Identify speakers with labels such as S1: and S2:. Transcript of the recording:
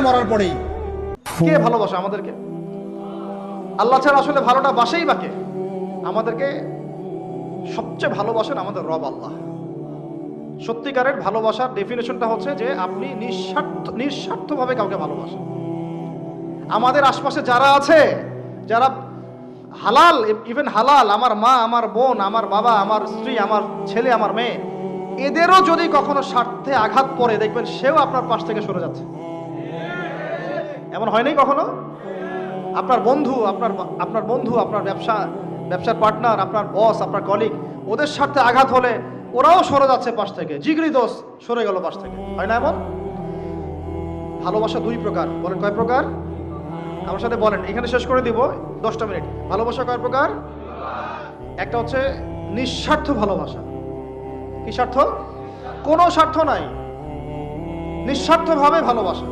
S1: মরার পরেই।
S2: কে ভালোবাসে আমাদেরকে? আল্লাহ ছাড়া আসলে ভালোটা বাসেই বাকে। আমাদেরকে সবচেয়ে ভালোবাসেন আমাদের রব আল্লাহ। সত্যিকারের ভালোবাসার ডেফিনেশনটা হচ্ছে যে আপনি নিঃস্বার্থভাবে কাউকে ভালোবাসেন। আমাদের আশপাশে যারা আছে, যারা হালাল, ইভেন হালাল, আমার মা, আমার বোন, আমার বাবা, আমার স্ত্রী, আমার ছেলে, আমার মেয়ে, এদেরও যদি কখনো স্বার্থে আঘাত পড়ে, দেখবেন সেও আপনার পাশ থেকে সরে যাচ্ছে। এমন হয়নি কখনো? আপনার বন্ধু, আপনার ব্যবসার পার্টনার, আপনার বস, আপনার কলিগ, ওদের স্বার্থে আঘাত হলে ওরাও সরে যাচ্ছে পাশ থেকে। জিগরি দোষ সরে গেল পাশ থেকে, হয় না এমন? ভালোবাসা দুই প্রকার। বলেন কয় প্রকার? আমার সাথে বলেন, এখানে শেষ করে দিব 10টা মিনিট। ভালোবাসা কয় প্রকার? একটা হচ্ছে নিঃস্বার্থ ভালোবাসা। কি স্বার্থ? কোনো স্বার্থ নাই, নিঃস্বার্থভাবে ভালোবাসা।